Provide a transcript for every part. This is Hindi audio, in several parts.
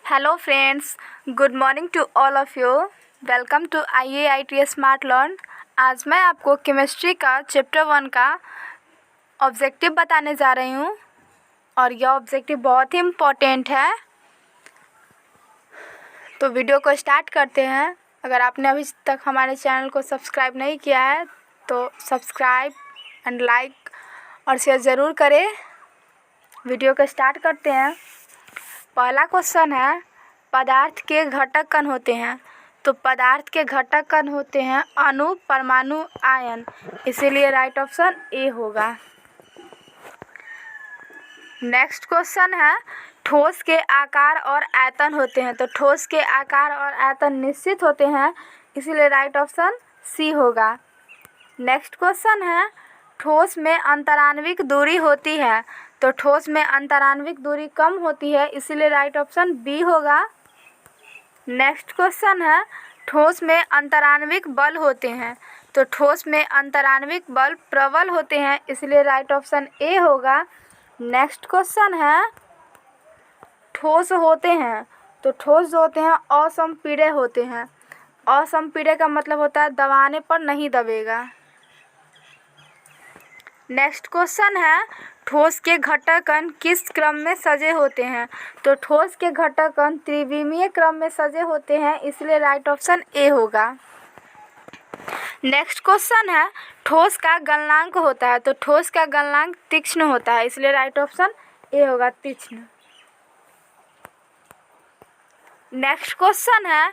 Hello friends, good morning to all of you. Welcome to IAIT smart learn. आज मैं आपको केमिस्ट्री का चैप्टर 1 का ऑब्जेक्टिव बताने जा रही हूँ और यह ऑब्जेक्टिव बहुत ही इम्पोर्टेंट है। तो वीडियो को स्टार्ट करते हैं। अगर आपने अभी तक हमारे चैनल को सब्सक्राइब नहीं किया है तो सब्सक्राइब एंड लाइक और शेयर ज़रूर करें। वीडियो को स्टार्ट करते हैं। पहला क्वेश्चन है, पदार्थ के घटक कण होते हैं। तो पदार्थ के घटक कण होते हैं अणु, परमाणु, आयन, इसीलिए राइट ऑप्शन ए होगा। नेक्स्ट क्वेश्चन है, ठोस के आकार और आयतन होते हैं। तो ठोस के आकार और आयतन निश्चित होते हैं, इसीलिए राइट ऑप्शन सी होगा। नेक्स्ट क्वेश्चन है, ठोस में अंतराण्विक दूरी होती है। तो ठोस में अंतराण्विक दूरी कम होती है, इसीलिए राइट ऑप्शन बी होगा। नेक्स्ट क्वेश्चन है, ठोस में अंतराण्विक बल होते हैं। तो ठोस में अंतराण्विक बल प्रबल होते हैं, इसलिए राइट ऑप्शन ए होगा। नेक्स्ट क्वेश्चन है, ठोस होते हैं। तो ठोस जो होते हैं असंपीड्य होते हैं। असंपीड्य का मतलब होता है दबाने पर नहीं दबेगा। नेक्स्ट क्वेश्चन है, ठोस के घटक कण किस क्रम में सजे होते हैं। तो ठोस के घटक कण त्रिविमीय क्रम में सजे होते हैं, इसलिए राइट ऑप्शन ए होगा। नेक्स्ट क्वेश्चन है, ठोस का गलनांक होता है। तो ठोस का गलनांक तीक्ष्ण होता है, इसलिए राइट ऑप्शन ए होगा, तीक्ष्ण। नेक्स्ट क्वेश्चन है,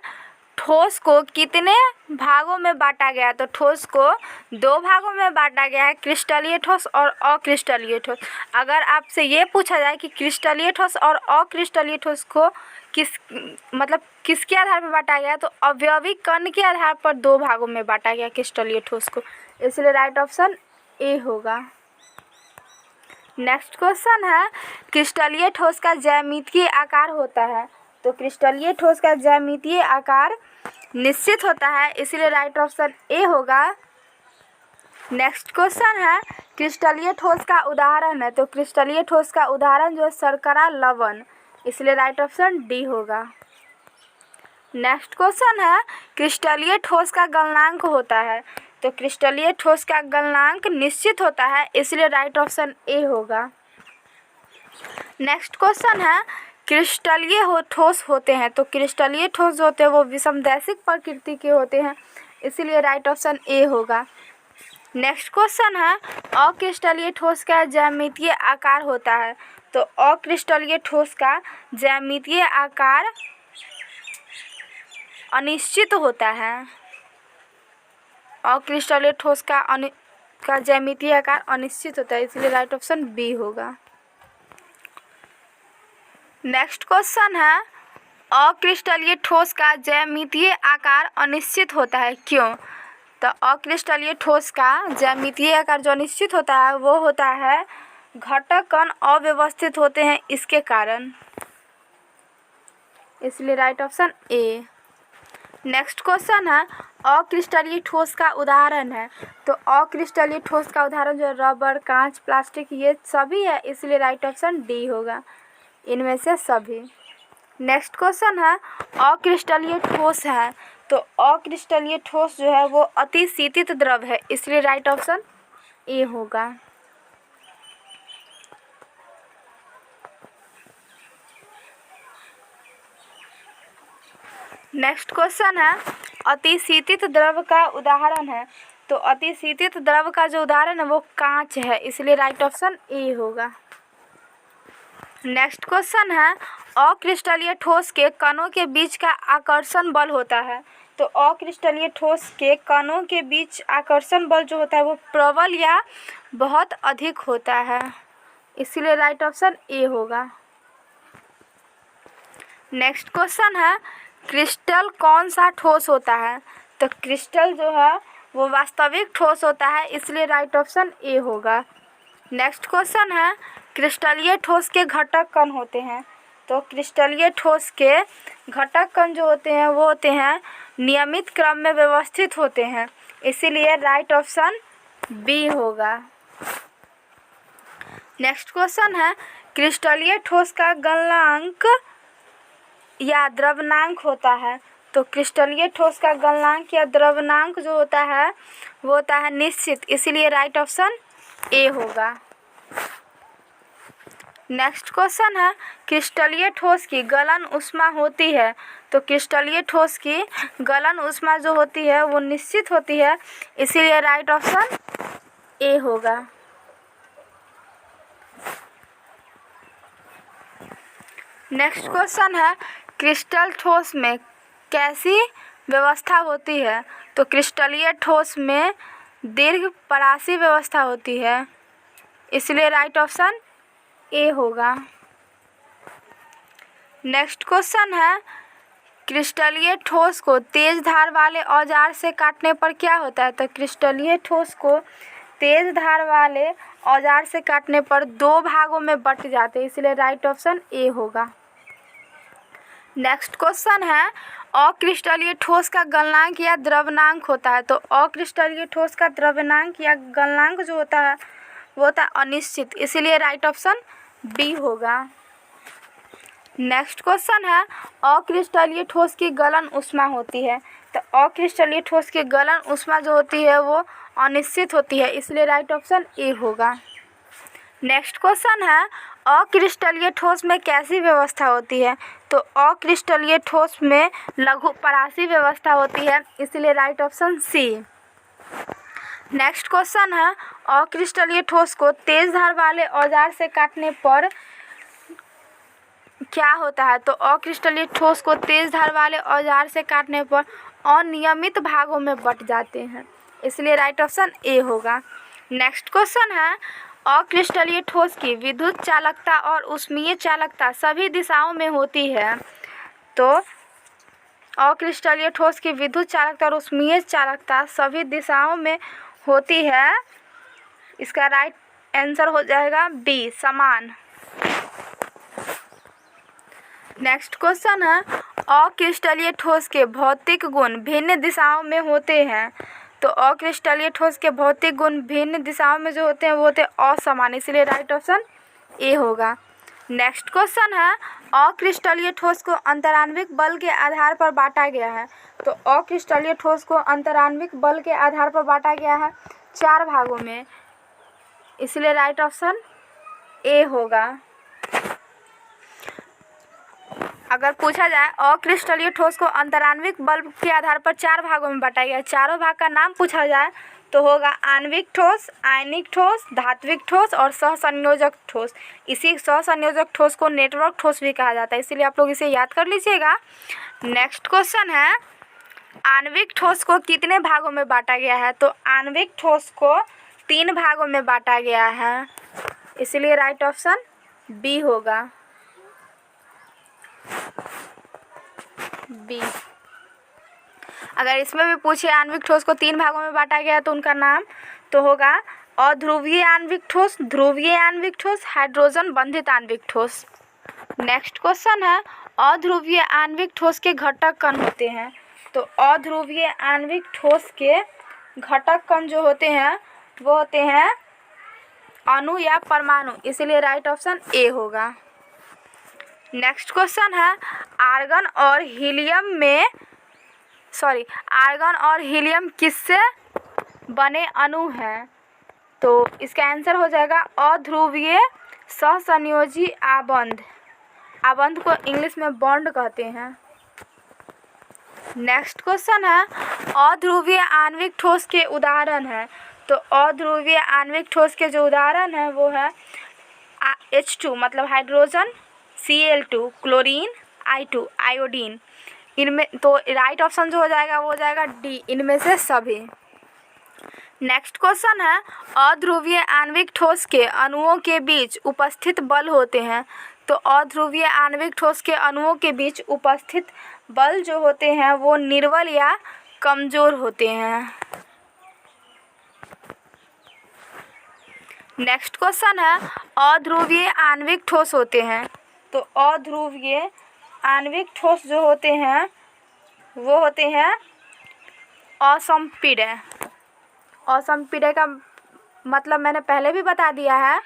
ठोस को कितने भागों में बांटा गया। तो ठोस को 2 भागों में बांटा गया है, क्रिस्टलीय ठोस और अक्रिस्टलीय ठोस। अगर आपसे ये पूछा जाए कि क्रिस्टलीय ठोस और अक्रिस्टलीय ठोस को किसके आधार पर बांटा गया, तो अवयवी कण के आधार पर 2 भागों में बांटा गया क्रिस्टलीय ठोस को, इसलिए राइट ऑप्शन ए होगा। नेक्स्ट क्वेश्चन है, क्रिस्टलीय ठोस का ज्यामितीय आकार होता है। तो क्रिस्टलीय ठोस का ज्यामितीय आकार निश्चित होता है, इसलिए राइट ऑप्शन ए होगा। नेक्स्ट क्वेश्चन है, क्रिस्टलीय ठोस का उदाहरण है। तो क्रिस्टलीय ठोस का उदाहरण जो है शर्करा लवण, इसलिए राइट ऑप्शन डी होगा। नेक्स्ट क्वेश्चन है, क्रिस्टलीय ठोस का गलनांक होता है। तो क्रिस्टलीय ठोस का गलनांक निश्चित होता है, इसलिए राइट ऑप्शन ए होगा। नेक्स्ट क्वेश्चन है, क्रिस्टलीय ठोस होते हैं। तो क्रिस्टलीय ठोस जो होते हैं वो विषमदैशिक प्रकृति के होते हैं, इसीलिए राइट ऑप्शन ए होगा। नेक्स्ट क्वेश्चन है, अक्रिस्टलीय ठोस का ज्यामितीय आकार होता है। तो अक्रिस्टलीय ठोस का ज्यामितीय आकार अनिश्चित होता है। अक्रिस्टलीय ठोस का ज्यामितीय आकार अनिश्चित होता है, इसलिए राइट ऑप्शन बी होगा। नेक्स्ट क्वेश्चन है, अक्रिस्टलीय ठोस का ज्यामितीय आकार अनिश्चित होता है, क्यों। तो अक्रिस्टलीय ठोस का ज्यामितीय आकार जो अनिश्चित होता है वो होता है घटक कण अव्यवस्थित होते हैं, इसके कारण, इसलिए right option A. Next question है, अक्रिस्टलीय ठोस का उदाहरण है। तो अक्रिस्टलीय ठोस का उदाहरण जो रबर, कांच, प्लास्टिक ये सभी है, इसलिए राइट ऑप्शन डी होगा, इनमें से सभी। नेक्स्ट क्वेश्चन है, अक्रिस्टलीय ठोस है। तो अक्रिस्टलीय ठोस जो है वो अति शीतित द्रव है, इसलिए राइट ऑप्शन ए होगा। नेक्स्ट क्वेश्चन है, अति शीतित द्रव का उदाहरण है। तो अति शीतित द्रव का जो उदाहरण है वो कांच है, इसलिए राइट ऑप्शन ए होगा। नेक्स्ट क्वेश्चन है, अक्रिस्टलीय ठोस के कणों के बीच का आकर्षण बल होता है। तो अक्रिस्टलीय ठोस के कणों के बीच आकर्षण बल जो होता है वो प्रबल या बहुत अधिक होता है, इसीलिए राइट ऑप्शन ए होगा। नेक्स्ट क्वेश्चन है, क्रिस्टल कौन सा ठोस होता है। तो क्रिस्टल जो है वो वास्तविक ठोस होता है, इसलिए राइट ऑप्शन ए होगा। नेक्स्ट क्वेश्चन है, क्रिस्टलीय ठोस के घटक कण होते हैं। तो क्रिस्टलीय ठोस के घटक कण जो होते हैं वो होते हैं नियमित क्रम में व्यवस्थित होते हैं, इसीलिए राइट ऑप्शन बी होगा। नेक्स्ट क्वेश्चन है, क्रिस्टलीय ठोस का गलनांक या द्रवनांक होता है। तो क्रिस्टलीय ठोस का गलनांक या द्रवनांक जो होता है वो होता है निश्चित, इसीलिए राइट ऑप्शन ए होगा। नेक्स्ट क्वेश्चन है क्रिस्टलीय ठोस की गलन ऊष्मा होती है। तो क्रिस्टलीय ठोस की गलन ऊष्मा जो होती है वो निश्चित होती है, इसीलिए राइट ऑप्शन ए होगा। नेक्स्ट क्वेश्चन है क्रिस्टल ठोस में कैसी व्यवस्था होती है। तो क्रिस्टलीय ठोस में दीर्घ परासी व्यवस्था होती है, इसलिए राइट ऑप्शन ए होगा। नेक्स्ट क्वेश्चन है क्रिस्टलीय ठोस को तेज धार वाले औजार से काटने पर क्या होता है। तो क्रिस्टलीय ठोस को तेज धार वाले औजार से काटने पर दो भागों में बट जाते हैं, इसलिए राइट ऑप्शन ए होगा। नेक्स्ट क्वेश्चन है अक्रिस्टलीय ठोस का गलनांक या द्रवनांक होता है। तो अक्रिस्टलीय ठोस का द्रवनांक या गलनांक जो होता है वो होता है अनिश्चित, इसीलिए राइट ऑप्शन बी होगा। नेक्स्ट क्वेश्चन है अक्रिस्टलीय ठोस की गलन ऊष्मा होती है। तो अक्रिस्टलीय ठोस की गलन ऊष्मा जो होती है वो अनिश्चित होती है, इसलिए राइट ऑप्शन ए होगा। नेक्स्ट क्वेश्चन है अक्रिस्टलीय ठोस में कैसी व्यवस्था होती है। तो अक्रिस्टलीय ठोस में लघु परासी व्यवस्था होती है, इसलिए right option C. Next question है अक्रिस्टलीय ठोस को तेज धार वाले औजार से काटने पर क्या होता है। तो अक्रिस्टलीय ठोस को तेज धार वाले औजार से काटने पर अनियमित भागों में बट जाते हैं, इसलिए राइट ऑप्शन ए होगा। नेक्स्ट क्वेश्चन है अक्रिस्टलीय ठोस की विद्युत चालकता और ऊष्मीय चालकता सभी दिशाओं में होती है। तो अक्रिस्टलीय ठोस की विद्युत चालकता और ऊष्मीय चालकता सभी दिशाओं में होती है, इसका राइट आंसर हो जाएगा बी, समान। नेक्स्ट क्वेश्चन है अक्रिस्टलीय ठोस के भौतिक गुण भिन्न दिशाओं में होते हैं। तो अक्रिस्टलीय ठोस के भौतिक गुण भिन्न दिशाओं में जो होते हैं वो होते हैं असमान, इसलिए राइट ऑप्शन ए होगा। नेक्स्ट क्वेश्चन है अक्रिस्टलीय ठोस को अंतराण्विक बल के आधार पर बांटा गया है। तो अक्रिस्टलीय ठोस को अंतराण्विक बल के आधार पर बांटा गया है 4 भागों में, इसलिए राइट ऑप्शन ए होगा। अगर पूछा जाए अक्रिस्टलीय ठोस को अंतराण्विक बल के आधार पर 4 भागों में बांटा गया है, चारों भाग का नाम पूछा जाए तो होगा आणविक ठोस, आयनिक ठोस, धात्विक ठोस और सहसंयोजक ठोस। इसी सहसंयोजक ठोस को नेटवर्क ठोस भी कहा जाता है, इसीलिए आप लोग इसे याद कर लीजिएगा। नेक्स्ट क्वेश्चन है आणविक ठोस को कितने भागों में बांटा गया है। तो आणविक ठोस को 3 भागों में बांटा गया है, इसलिए राइट ऑप्शन बी होगा, बी। अगर इसमें भी पूछे आणविक ठोस को 3 भागों में बांटा गया है तो उनका नाम तो होगा अध्रुवीय आणविक ठोस, ध्रुवीय आणविक ठोस, हाइड्रोजन बंधित आणविक ठोस। नेक्स्ट क्वेश्चन है अध्रुवीय आणविक ठोस के घटक कण होते हैं। तो अध्रुवीय आणविक ठोस के घटक कण जो होते हैं वो होते हैं अणु या परमाणु, इसीलिए राइट ऑप्शन ए होगा। नेक्स्ट क्वेश्चन है आर्गन और हीलियम किससे बने अणु हैं। तो इसका आंसर हो जाएगा अध्रुवीय सहसंयोजी आबंध, आबंध को इंग्लिश में बॉन्ड कहते हैं। नेक्स्ट क्वेश्चन है अध्रुवीय आणविक ठोस के उदाहरण हैं। तो अध्रुवीय आणविक ठोस के जो उदाहरण हैं वो है H2 मतलब hydrogen, Cl2 chlorine, I2 iodine. इनमें तो राइट ऑप्शन जो हो जाएगा वो हो जाएगा डी, इनमें से सभी। नेक्स्ट क्वेश्चन है अध्रुवीय आणविक ठोस के अणुओं के बीच उपस्थित बल होते हैं। तो अध्रुवीय आणविक ठोस के अणुओं के बीच उपस्थित बल जो होते हैं वो निर्बल या कमजोर होते हैं। नेक्स्ट क्वेश्चन है अध्रुवीय आणविक ठोस होते हैं। तो अध्रुवीय आणविक ठोस जो होते हैं वो होते हैं असंपीड्य। असंपीड्य का मतलब मैंने पहले भी बता दिया है।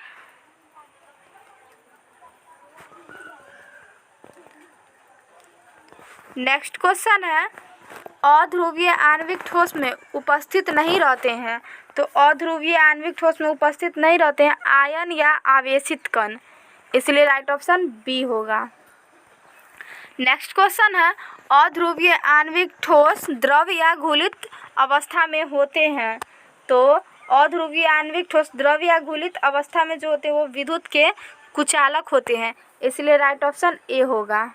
नेक्स्ट क्वेश्चन है अध्रुवीय आणविक ठोस में उपस्थित नहीं रहते हैं। तो अध्रुवीय आणविक ठोस में उपस्थित नहीं रहते हैं आयन या आवेशित कण, इसलिए राइट ऑप्शन बी होगा। नेक्स्ट क्वेश्चन है अध्रुवीय आणविक ठोस द्रव या घुलित अवस्था में होते हैं। तो अध्रुवीय आणविक ठोस द्रव या घुलित अवस्था में जो होते हैं वो विद्युत के कुचालक होते हैं, इसलिए राइट ऑप्शन ए होगा।